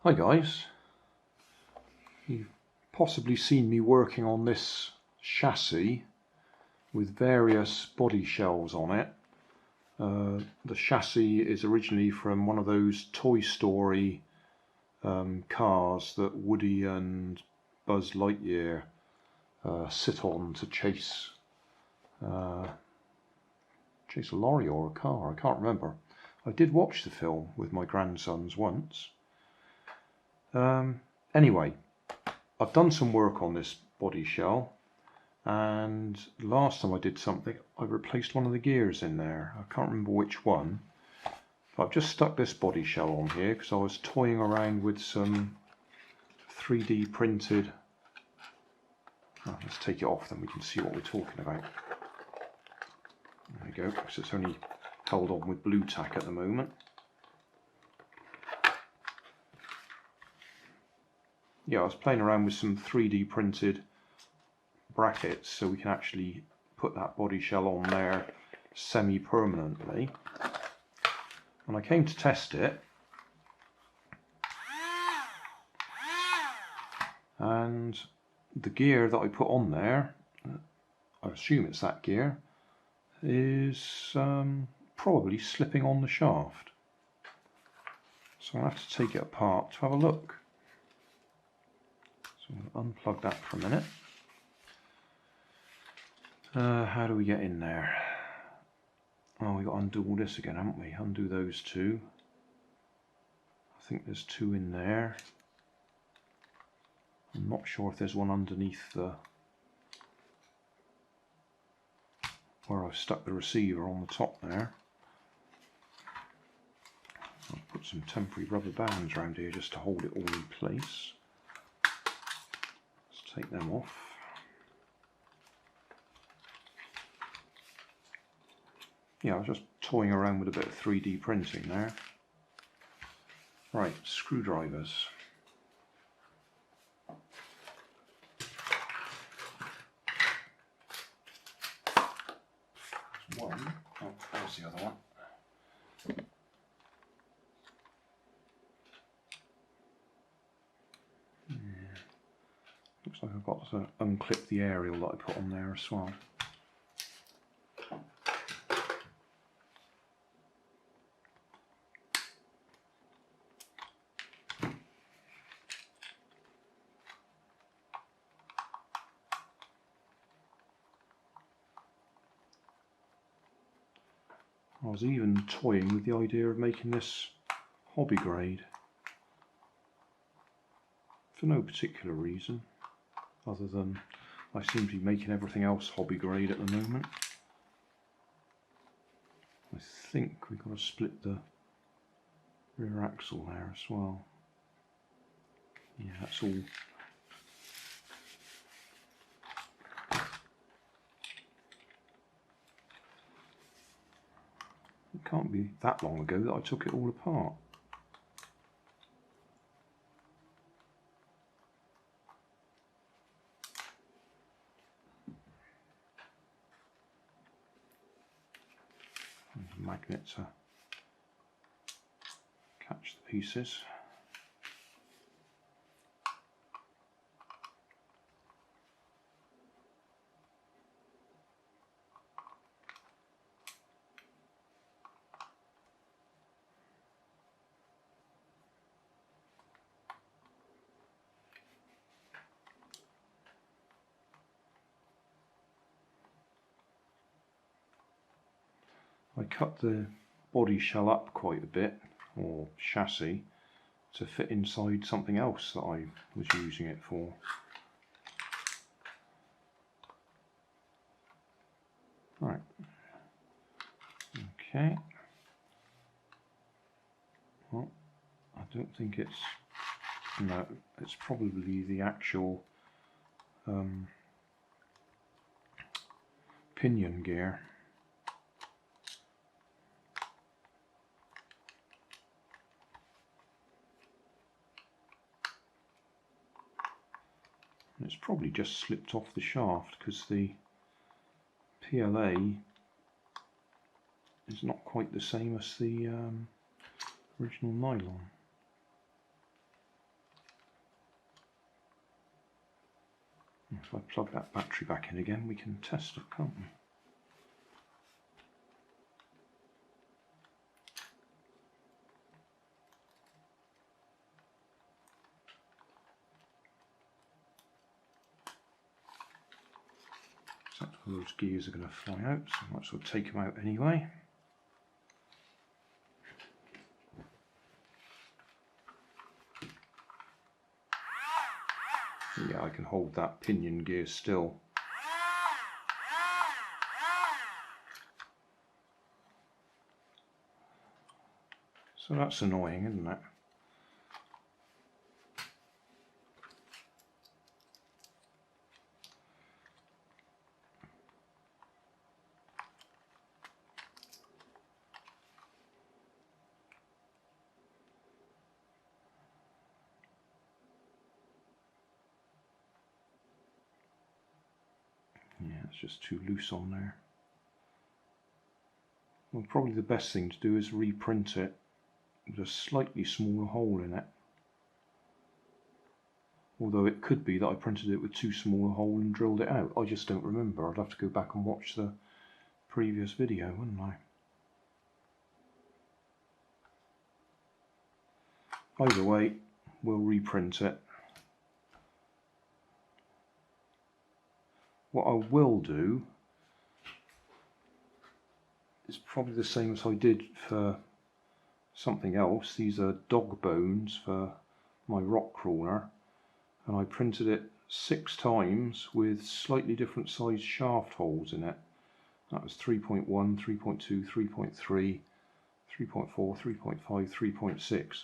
Hi guys, you've possibly seen me working on this chassis with various body shells on it. The chassis is originally from one of those Toy Story cars that Woody and Buzz Lightyear sit on to chase a lorry or a car, I can't remember. I did watch the film with my grandsons once. Anyway, I've done some work on this body shell, and last time I did something I replaced one of the gears in there. I can't remember which one, but I've just stuck this body shell on here because I was toying around with some 3D printed. Let's take it off, then we can see what we're talking about. There we go, because it's only held on with blue tack at the moment. Yeah, I was playing around with some 3D printed brackets so we can actually put that body shell on there semi-permanently. When I came to test it, and the gear that I put on there, I assume it's that gear, is probably slipping on the shaft. So I'll have to take it apart to have a look. So I'll unplug that for a minute. How do we get in there? Oh, we've got to undo all this again, haven't we? Undo those two. I think there's two in there. I'm not sure if there's one underneath the where I've stuck the receiver on the top there. I'll put some temporary rubber bands around here just to hold it all in place. Let's take them off. Yeah, I was just toying around with a bit of 3D printing there. Right, screwdrivers. There's one. Oh, there's the other one. Looks like I've got to unclip the aerial that I put on there as well. I was even toying with the idea of making this hobby grade for no particular reason, other than I seem to be making everything else hobby grade at the moment. I think we've got to split the rear axle there as well. Yeah, that's all. It can't be that long ago that I took it all apart. There's a magnet to catch the pieces. I cut the body shell up quite a bit, or chassis, to fit inside something else that I was using it for. Right. Okay. Well, I don't think it's... No, it's probably the actual pinion gear. It's probably just slipped off the shaft because the PLA is not quite the same as the original nylon. If I plug that battery back in again, we can test it, can't we? So those gears are going to fly out, so I might as well take them out anyway. Yeah, I can hold that pinion gear still. So that's annoying, isn't it? Yeah, it's just too loose on there. Well, probably the best thing to do is reprint it with a slightly smaller hole in it. Although it could be that I printed it with too small a hole and drilled it out. I just don't remember. I'd have to go back and watch the previous video, wouldn't I? Either way, we'll reprint it. What I will do is probably the same as I did for something else. These are dog bones for my rock crawler, and I printed it 6 times with slightly different sized shaft holes in it. That was 3.1, 3.2, 3.3, 3.4, 3.5, 3.6,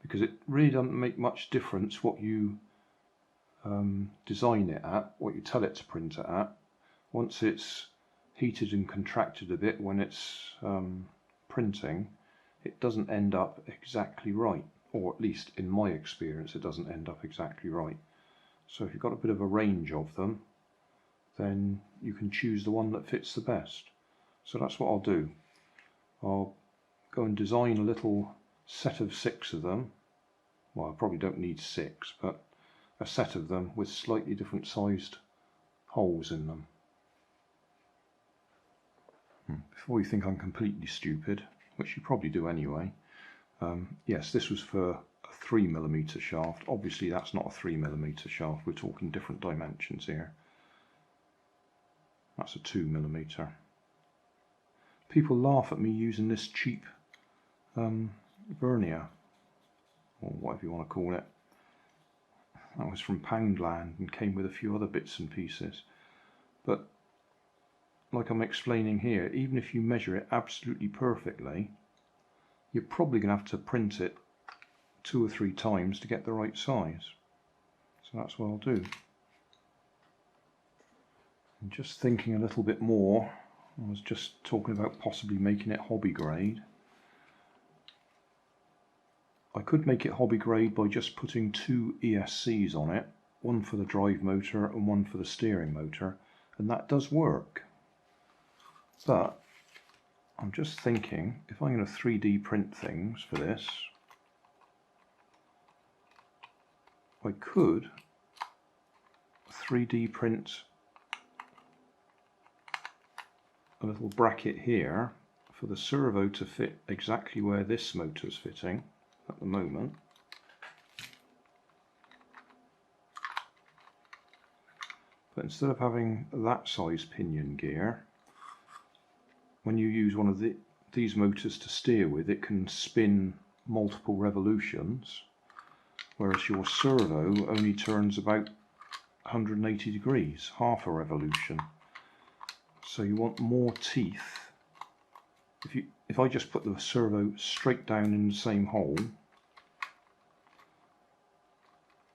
because it really doesn't make much difference what you design it at, what you tell it to print it at. Once it's heated and contracted a bit when it's printing, it doesn't end up exactly right, or at least in my experience it doesn't end up exactly right. So if you've got a bit of a range of them, then you can choose the one that fits the best. So that's what I'll do. I'll go and design a little set of 6 of them. Well, I probably don't need 6, but a set of them with slightly different sized holes in them. Before you think I'm completely stupid, which you probably do anyway, yes, this was for a 3mm shaft. Obviously that's not a 3mm shaft, we're talking different dimensions here. That's a 2mm. People laugh at me using this cheap vernier, or whatever you want to call it. That was from Poundland and came with a few other bits and pieces. But like I'm explaining here, even if you measure it absolutely perfectly, you're probably going to have to print it 2 or 3 times to get the right size. So that's what I'll do. I'm just thinking a little bit more. I was just talking about possibly making it hobby grade. I could make it hobby grade by just putting 2 ESCs on it, one for the drive motor and one for the steering motor, and that does work. But I'm just thinking, if I'm going to 3D print things for this, I could 3D print a little bracket here for the servo to fit exactly where this motor is fitting at the moment. But instead of having that size pinion gear, when you use one of these motors to steer with, it can spin multiple revolutions, whereas your servo only turns about 180 degrees, half a revolution. So you want more teeth. If I just put the servo straight down in the same hole,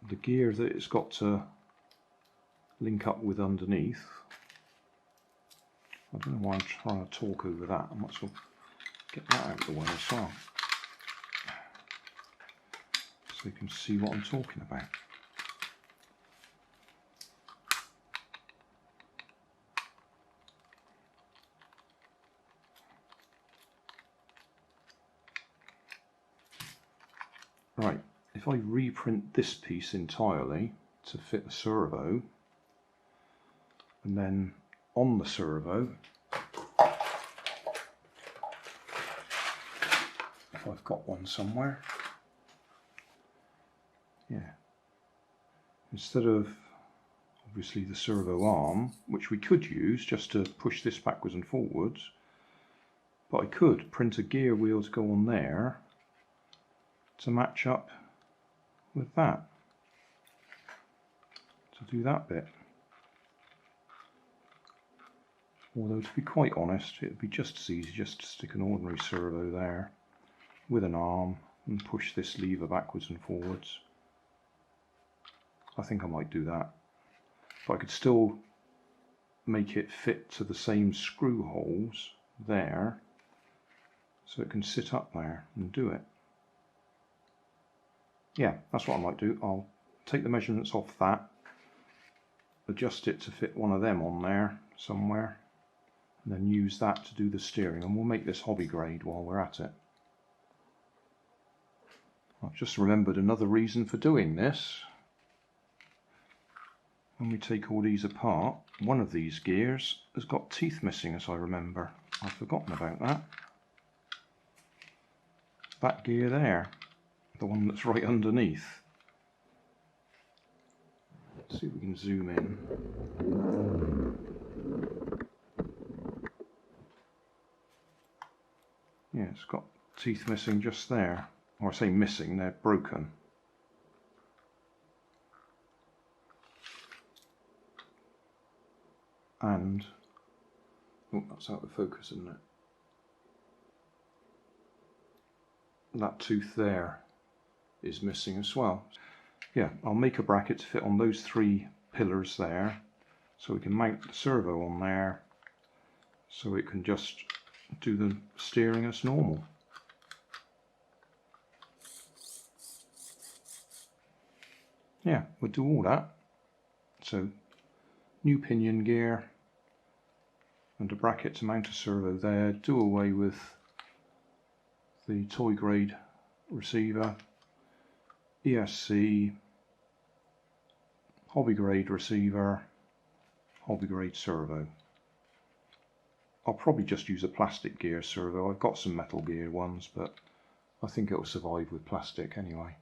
the gear that it's got to link up with underneath, I don't know why I'm trying to talk over that. I might as well get that out of the way as well, so you can see what I'm talking about. Right, if I reprint this piece entirely to fit the servo, and then on the servo, if I've got one somewhere, yeah, instead of obviously the servo arm, which we could use just to push this backwards and forwards, but I could print a gear wheel to go on there to match up with that, to do that bit. Although to be quite honest, it would be just as easy just to stick an ordinary servo there with an arm and push this lever backwards and forwards. I think I might do that, but I could still make it fit to the same screw holes there, so it can sit up there and do it. Yeah, that's what I might do. I'll take the measurements off that, adjust it to fit one of them on there somewhere, and then use that to do the steering, and we'll make this hobby grade while we're at it. I've just remembered another reason for doing this. When we take all these apart, one of these gears has got teeth missing, as I remember. I've forgotten about that. That gear there, the one that's right underneath. Let's see if we can zoom in. Yeah, it's got teeth missing just there. Or I say missing, they're broken. And, oh, that's out of focus, isn't it? That tooth there is missing as well. Yeah, I'll make a bracket to fit on those three pillars there, so we can mount the servo on there, so it can just do the steering as normal. Yeah, we'll do all that. So, new pinion gear and a bracket to mount a servo there. Do away with the toy grade receiver, ESC, hobby grade receiver, hobby grade servo. I'll probably just use a plastic gear servo. I've got some metal gear ones, but I think it will survive with plastic anyway.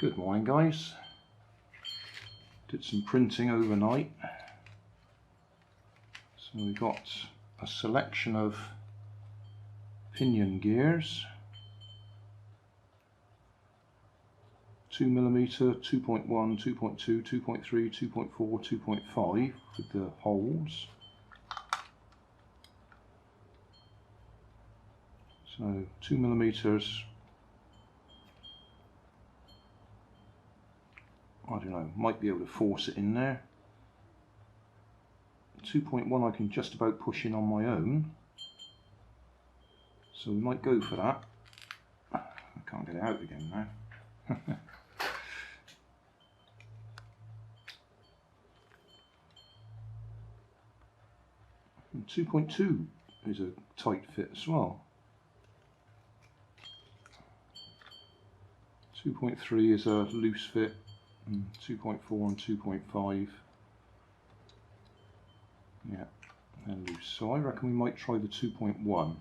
Good morning, guys. Did some printing overnight. So we've got a selection of pinion gears. 2mm, 2.1, 2.2, 2.3, 2.4, 2.5 with the holes. So 2mm, I don't know, might be able to force it in there. 2.1 I can just about push in on my own, so we might go for that. I can't get it out again now. And 2.2 is a tight fit as well. 2.3 is a loose fit, and 2.4 and 2.5, yeah, they're loose. So I reckon we might try the 2.1. So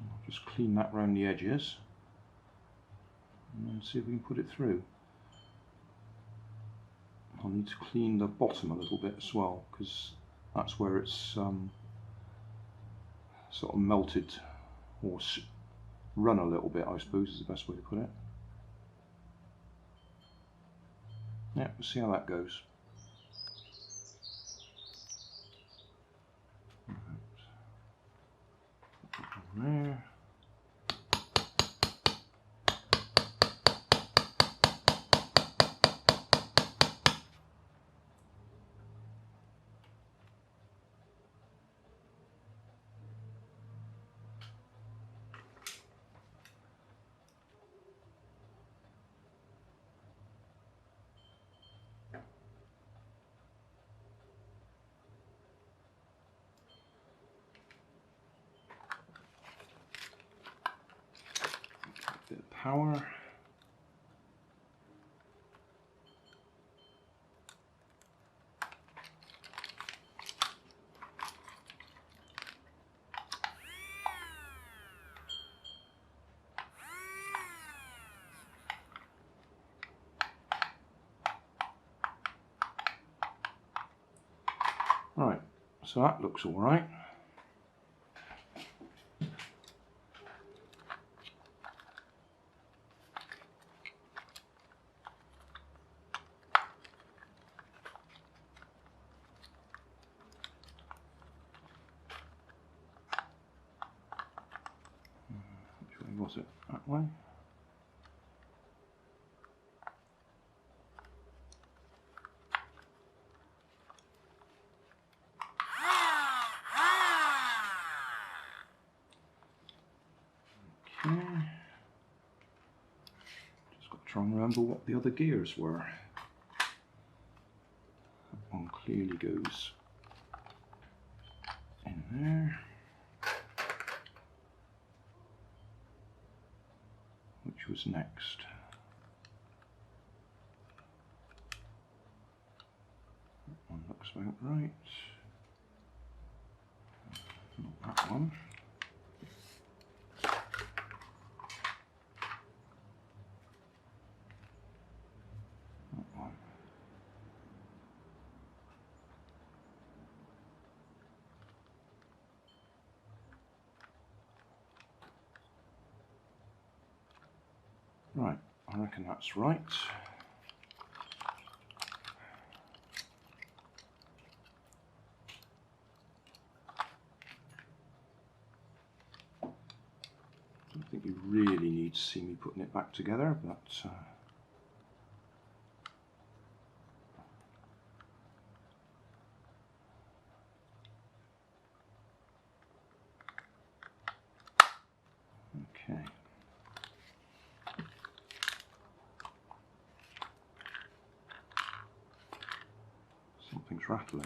I'll just clean that round the edges and then see if we can put it through. I'll need to clean the bottom a little bit as well, because that's where it's sort of melted or run a little bit, I suppose is the best way to put it. Yeah, we'll see how that goes. There. power. Right, so that looks all right. Which way was it? That way? Okay. Just got to try and remember what the other gears were. That one clearly goes in there. Which was next? That one looks about right. Not that one. That one. Right, I reckon that's right. I don't think you really need to see me putting it back together, but okay. Something's rattling.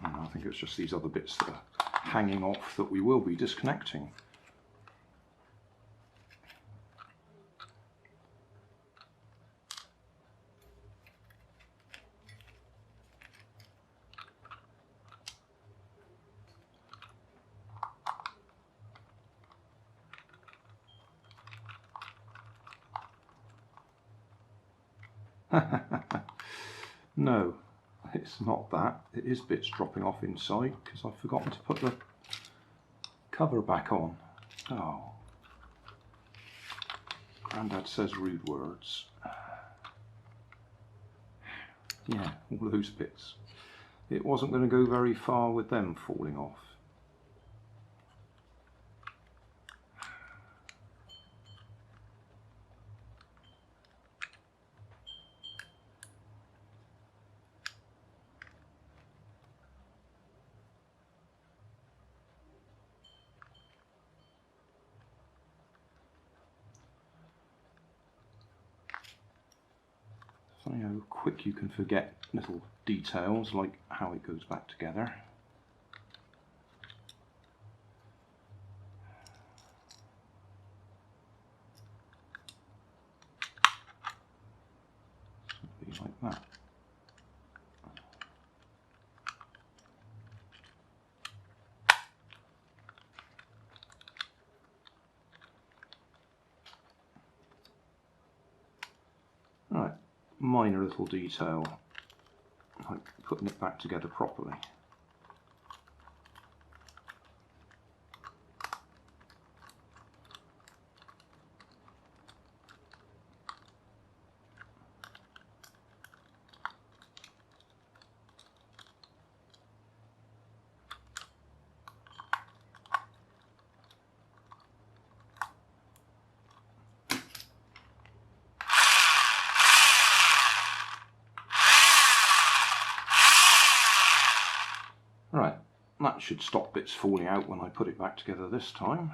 I think it's just these other bits that are hanging off that we will be disconnecting. No, it's not that. It is bits dropping off inside because I've forgotten to put the cover back on. Oh. Grandad says rude words. Yeah, all those bits. It wasn't going to go very far with them falling off. Funny how quick you can forget little details like how it goes back together. Something like that. Right, minor little detail, like putting it back together properly. Right, that should stop bits falling out when I put it back together this time.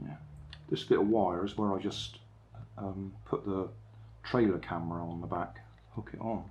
Yeah, this bit of wire is where I just put the trailer camera on the back, hook it on.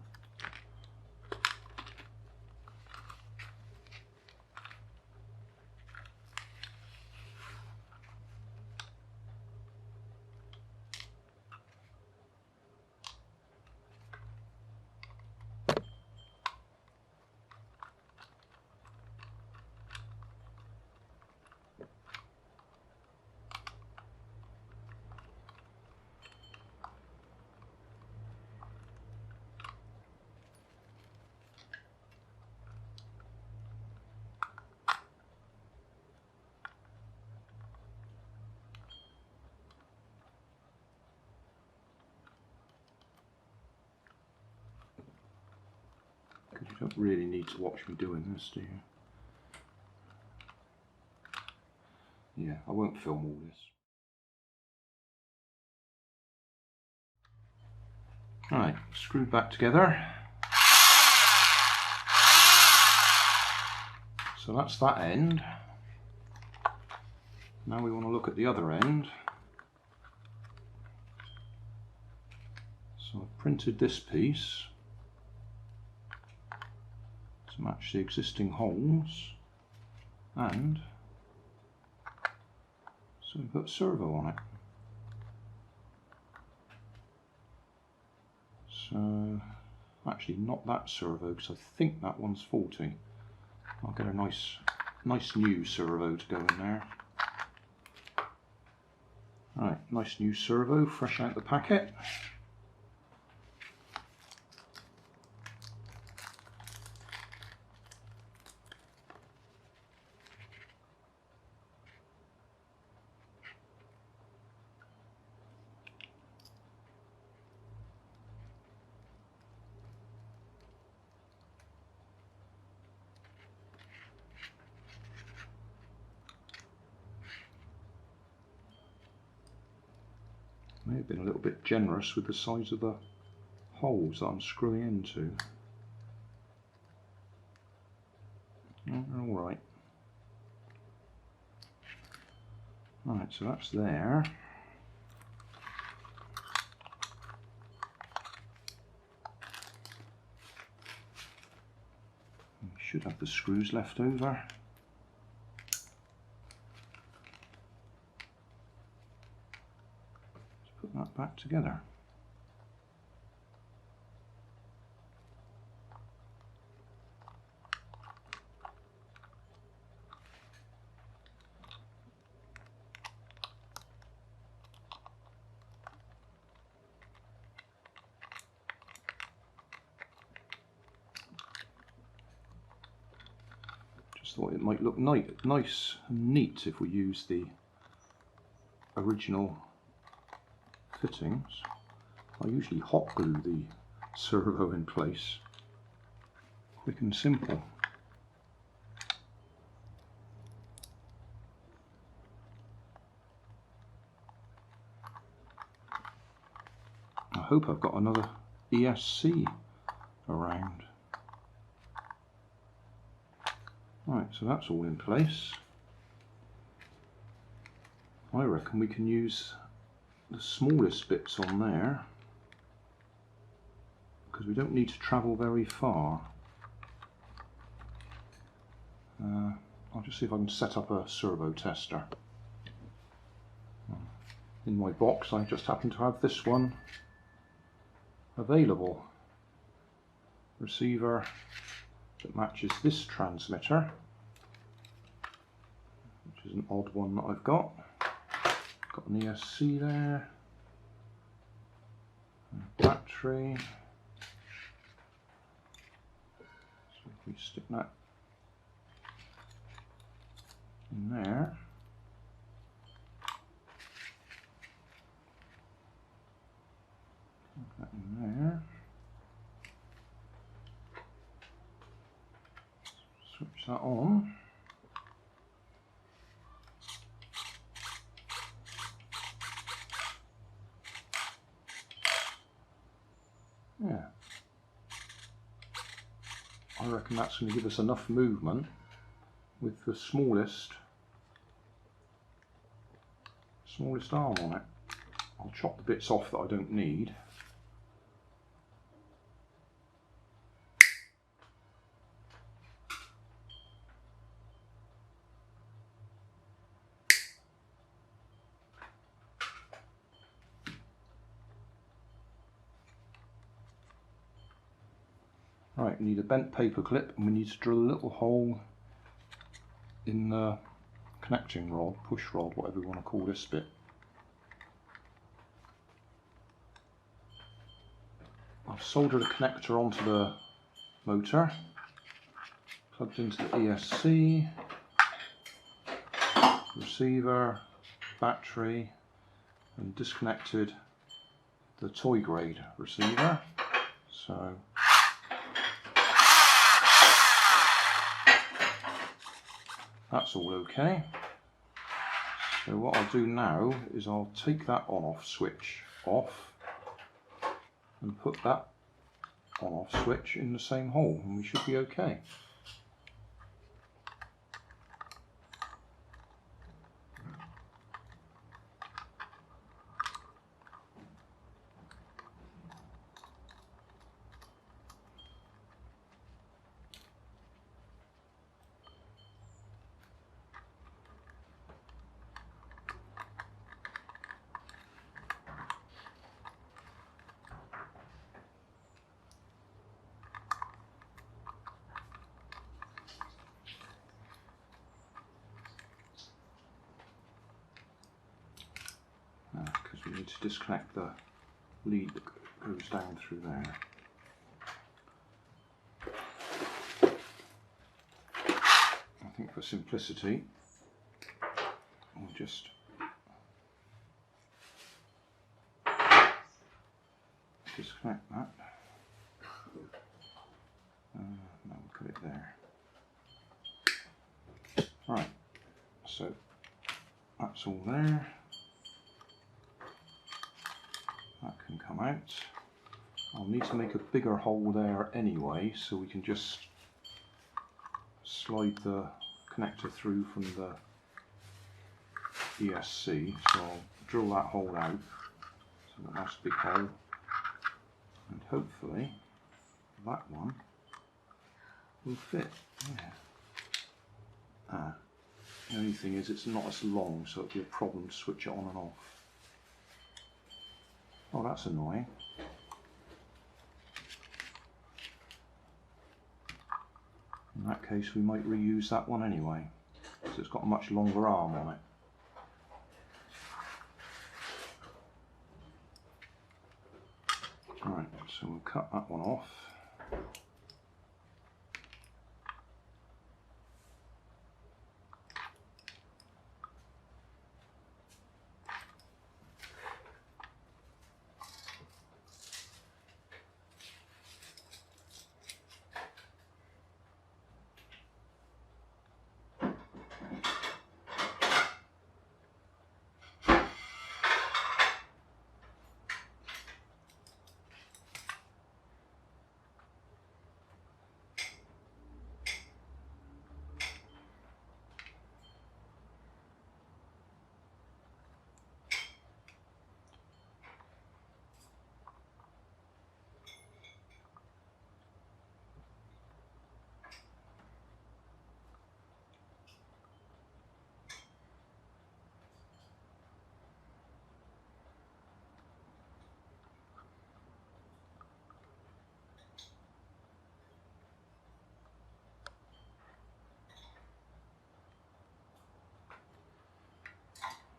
Because you don't really need to watch me doing this, do you? Yeah, I won't film all this. Right, screwed back together. So that's that end. Now we want to look at the other end. So I've printed this piece to match the existing holes, and so we've got a servo on it. So actually not that servo, because I think that one's faulty. I'll get a nice new servo to go in there. Right, nice new servo, fresh out the packet. May have been a little bit generous with the size of the holes that I'm screwing into. Alright. Right, so that's there. We should have the screws left over. Let's put that back together. Thought it might look nice and neat if we use the original fittings. I usually hot glue the servo in place, quick and simple. I hope I've got another ESC around. Right, so that's all in place. I reckon we can use the smallest bits on there, because we don't need to travel very far. I'll just see if I can set up a servo tester. In my box I just happen to have this one available. Receiver that matches this transmitter, which is an odd one that I've got. Got an ESC there, a battery. So if we stick that in there, put that in there. Switch that on. Yeah. I reckon that's going to give us enough movement with the smallest arm on it. I'll chop the bits off that I don't need. Right, we need a bent paper clip and we need to drill a little hole in the connecting rod, push rod, whatever you want to call this bit. I've soldered a connector onto the motor, plugged into the ESC, receiver, battery, and disconnected the toy grade receiver. So that's all okay. So what I'll do now is I'll take that on-off switch off and put that on-off switch in the same hole, and we should be okay. Because we need to disconnect the lead that goes down through there. I think for simplicity, we'll just disconnect that. No, we'll put it there. Right, so that's all there. That can come out. I'll need to make a bigger hole there anyway, so we can just slide the connector through from the ESC. So I'll drill that hole out, so a nice big hole, and hopefully that one will fit. Yeah. The only thing is it's not as long, so it'll be a problem to switch it on and off. Oh, that's annoying. In that case, we might reuse that one anyway, because it's got a much longer arm on it. Right, so we'll cut that one off.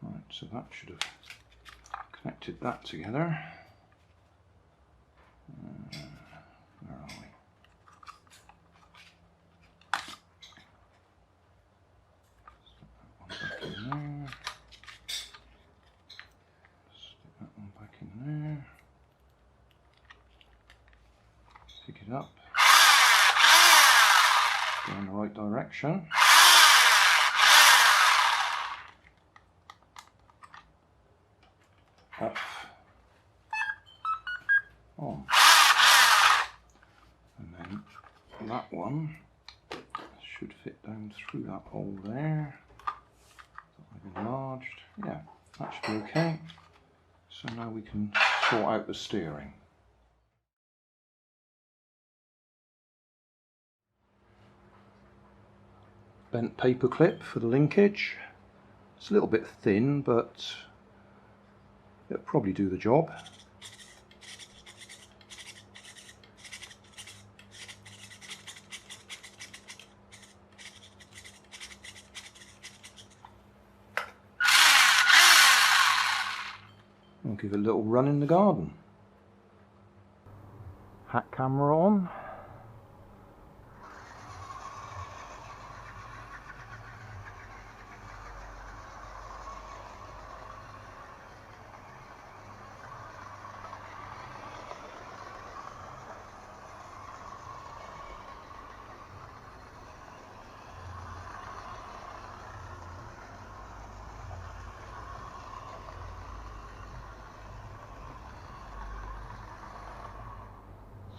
Right, so that should have connected that together. Where are we? Stick that one back in there. Stick that one back in there. Pick it up. Go in the right direction. Off, on, and then that one should fit down through that hole there that I've enlarged. Yeah, that should be okay. So now we can sort out the steering. Bent paper clip for the linkage. It's a little bit thin, but it'll probably do the job. give it a little run in the garden. Hat camera on.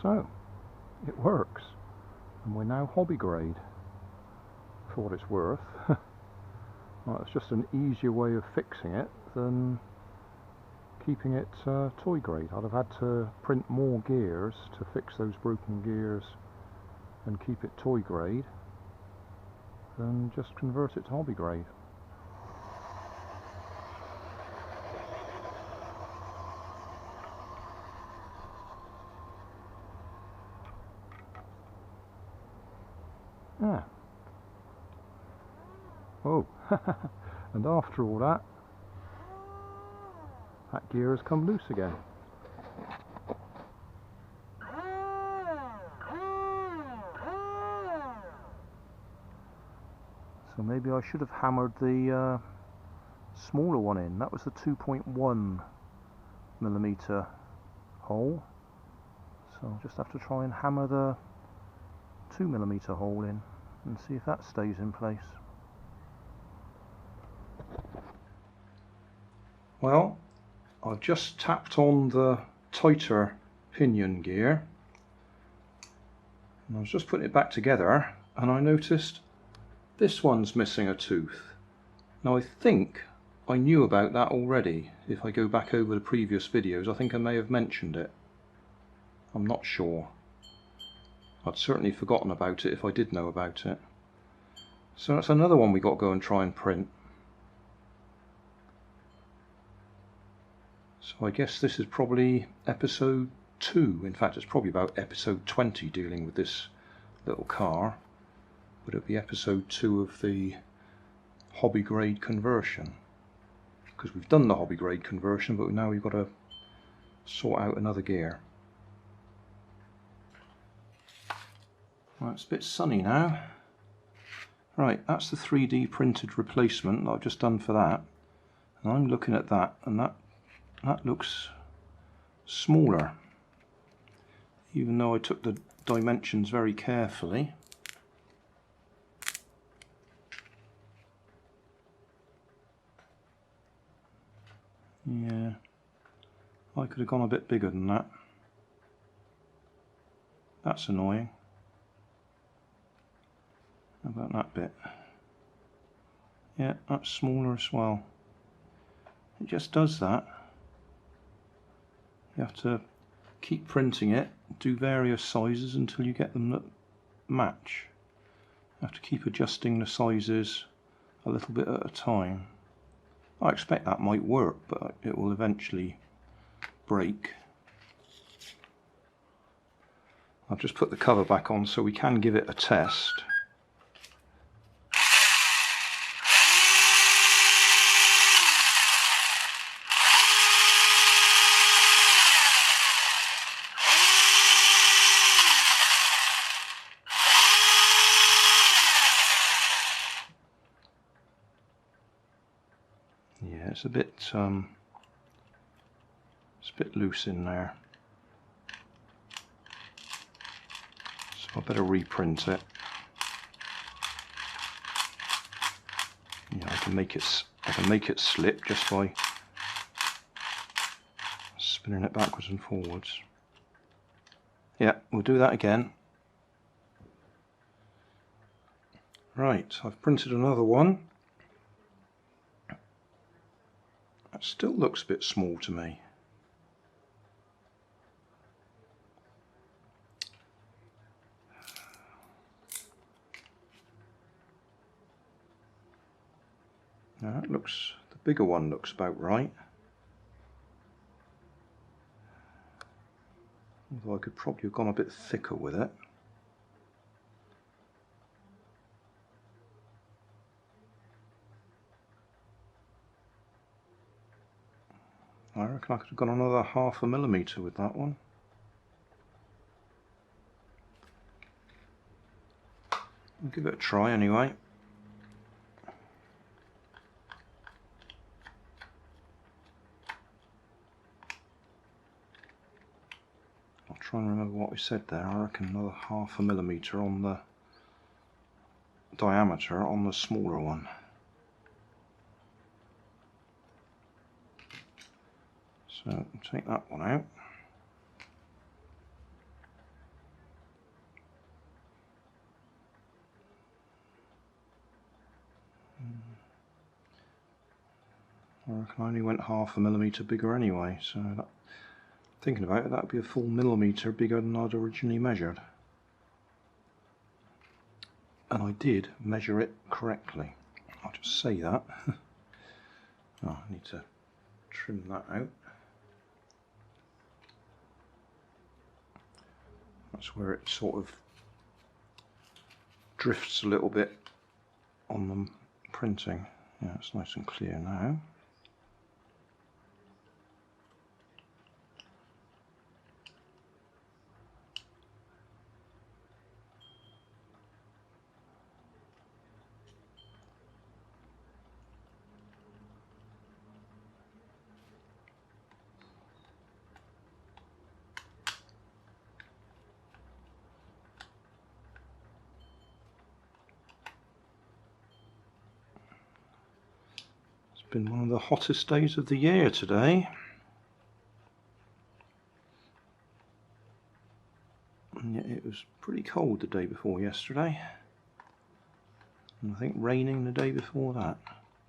So, it works, and we're now hobby grade, for what it's worth. Well, it's just an easier way of fixing it than keeping it toy grade. I'd have had to print more gears to fix those broken gears and keep it toy grade, than just convert it to hobby grade. Yeah. Oh, and after all that, that gear has come loose again. So maybe I should have hammered the smaller one in. That was the 2.1mm hole. So I'll just have to try and hammer the 2mm hole in and see if that stays in place. Well, I've just tapped on the tighter pinion gear, and I was just putting it back together, and I noticed this one's missing a tooth. Now I think I knew about that already. If I go back over the previous videos, I think I may have mentioned it. I'm not sure. I'd certainly forgotten about it if I did know about it. So that's another one we got to go and try and print. So I guess this is probably episode 2. In fact, it's probably about episode 20 dealing with this little car. But it'll be episode 2 of the hobby grade conversion. Because we've done the hobby grade conversion, but now we've got to sort out another gear. Right, it's a bit sunny now. Right, that's the 3D printed replacement that I've just done for that. And I'm looking at that, and that looks smaller. Even though I took the dimensions very carefully. Yeah, I could have gone a bit bigger than that. That's annoying. How about that bit? Yeah, that's smaller as well. It just does that. You have to keep printing it, do various sizes until you get them that match. You have to keep adjusting the sizes a little bit at a time. I expect that might work, but it will eventually break. I've just put the cover back on so we can give it a test. Yeah, it's a bit loose in there, so I better reprint it. Yeah, I can make it slip just by spinning it backwards and forwards. Yeah, we'll do that again. Right, I've printed another one. That still looks a bit small to me. Now that looks, the bigger one looks about right. Although I could probably have gone a bit thicker with it. I reckon I could have gone another 1/2 millimetre with that one. I'll give it a try anyway. I'll try and remember what we said there. I reckon another 1/2 millimetre on the diameter on the smaller one. So take that one out. I reckon I only went 1/2 millimetre bigger anyway, so that, thinking about it, that would be a full millimetre bigger than I'd originally measured. And I did measure it correctly. I'll just say that. Oh, I need to trim that out. That's where it sort of drifts a little bit on the printing. Yeah, it's nice and clear now. Been one of the hottest days of the year today, and yet it was pretty cold the day before yesterday, and I think raining the day before that.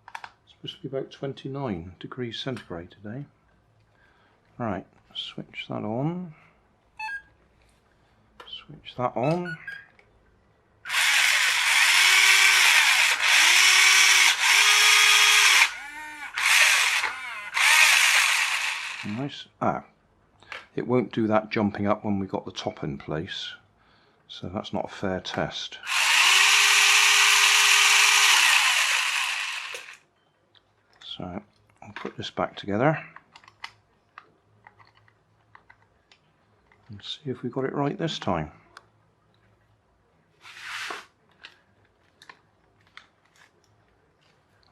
It's supposed to be about 29 degrees centigrade today. Right, switch that on, switch that on. Nice. It won't do that jumping up when we've got the top in place, so that's not a fair test. So I'll put this back together and see if we got it right this time.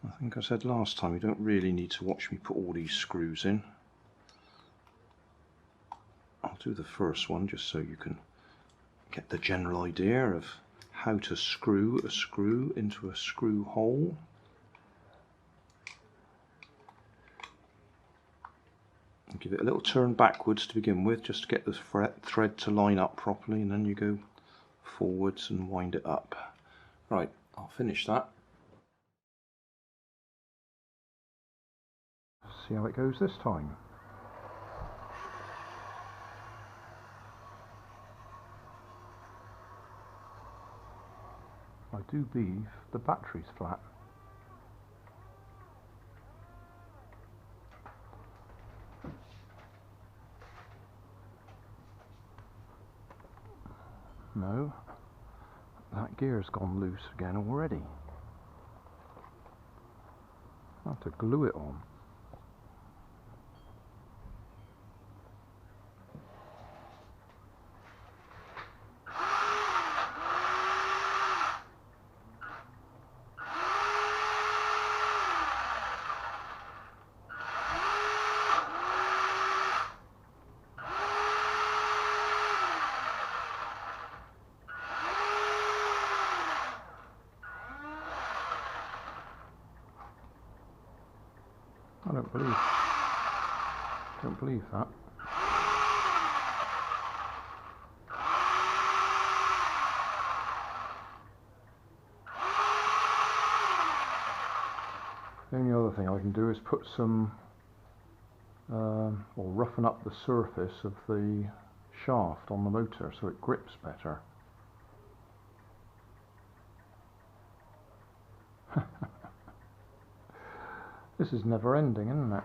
I think I said last time, you don't really need to watch me put all these screws in. I'll do the first one just so you can get the general idea of how to screw a screw into a screw hole. And give it a little turn backwards to begin with, just to get the thread to line up properly, and then you go forwards and wind it up. Right, I'll finish that. See how it goes this time. I do believe the battery's flat. No, that gear's gone loose again already. I have to glue it on. I don't believe that. The only other thing I can do is put some, or roughen up the surface of the shaft on the motor so it grips better. This is never ending, isn't it?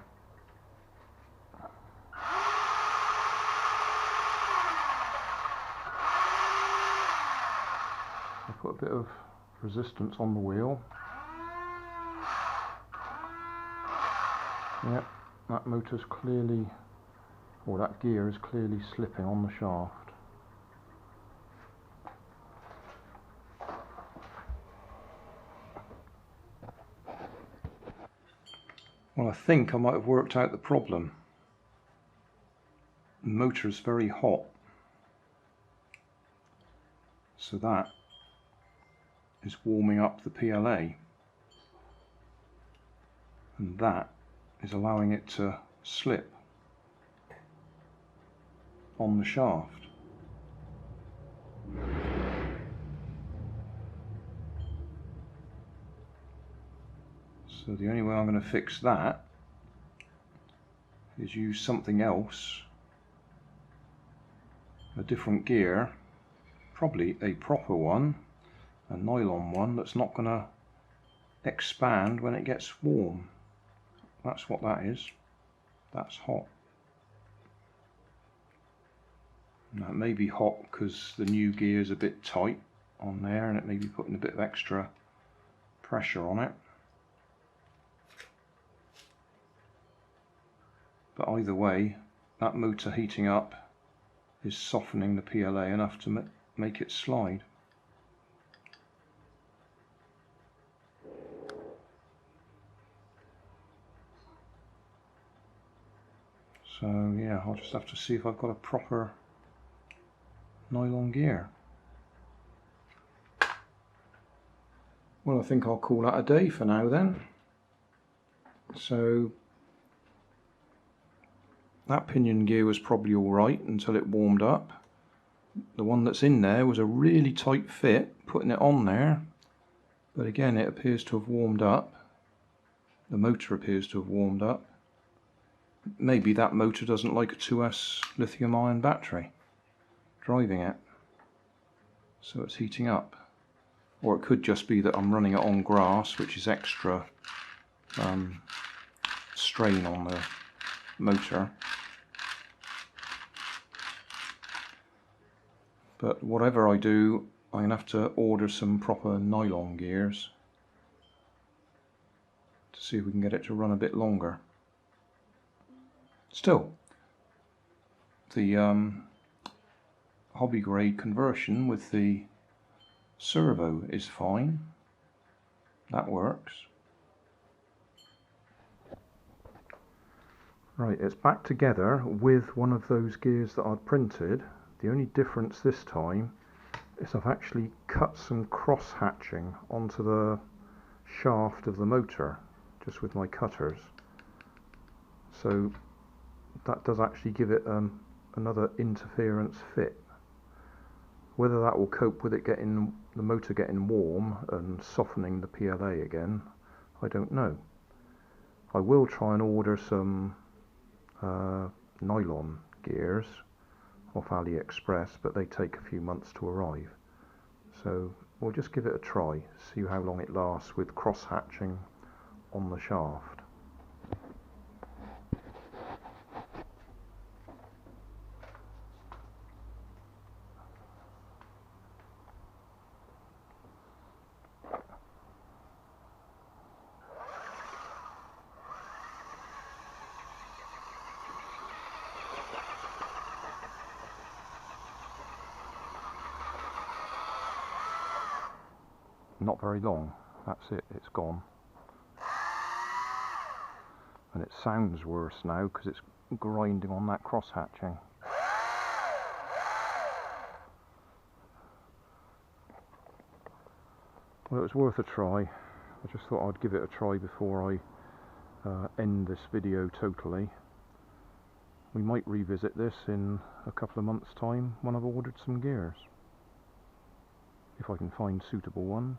I'll put a bit of resistance on the wheel. Yep, that motor's clearly, or that gear is clearly slipping on the shaft. Well, I think I might have worked out the problem. The motor is very hot, so that is warming up the PLA, and that is allowing it to slip on the shaft. So the only way I'm going to fix that is use something else, a different gear, probably a proper one, a nylon one that's not going to expand when it gets warm. That's what that is. That's hot. Now it may be hot because the new gear is a bit tight on there and it may be putting a bit of extra pressure on it. But either way, that motor heating up is softening the PLA enough to make it slide. So yeah, I'll just have to see if I've got a proper nylon gear. Well, I think I'll call that a day for now then. So that pinion gear was probably alright until it warmed up. The one that's in there was a really tight fit, putting it on there, but again it appears to have warmed up. The motor appears to have warmed up. Maybe that motor doesn't like a 2S lithium ion battery driving it, so it's heating up. Or it could just be that I'm running it on grass, which is extra strain on the motor. But whatever I do, I'm going to have to order some proper nylon gears to see if we can get it to run a bit longer. Still, the hobby grade conversion with the servo is fine. That works. Right, it's back together with one of those gears that I'd printed. The only difference this time is I've actually cut some cross hatching onto the shaft of the motor just with my cutters. So that does actually give it another interference fit. Whether that will cope with it getting the motor getting warm and softening the PLA again, I don't know. I will try and order some nylon gears off AliExpress, but they take a few months to arrive. So we'll just give it a try, see how long it lasts with cross hatching on the shaft. Not very long, that's it, it's gone. And it sounds worse now because it's grinding on that cross hatching. Well, it was worth a try. I just thought I'd give it a try before I end this video totally. We might revisit this in a couple of months' time when I've ordered some gears, if I can find suitable ones.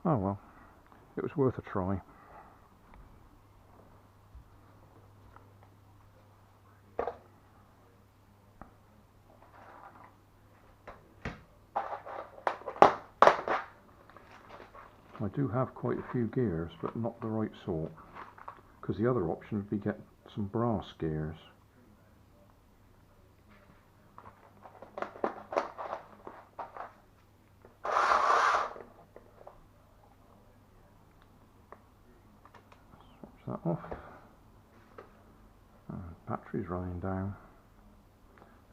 Oh well, it was worth a try. I do have quite a few gears, but not the right sort, because the other option would be get some brass gears. that off. Battery's running down.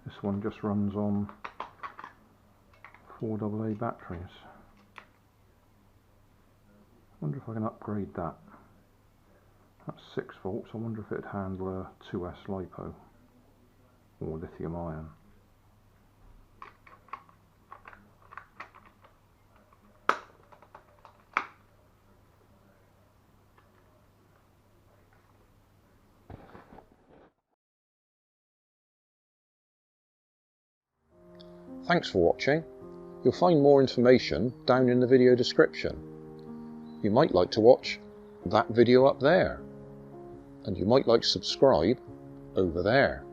This one just runs on 4 AA batteries. I wonder if I can upgrade that. That's 6 volts. I wonder if it'd handle a 2S LiPo or lithium ion. Thanks for watching. You'll find more information down in the video description. You might like to watch that video up there, and you might like to subscribe over there.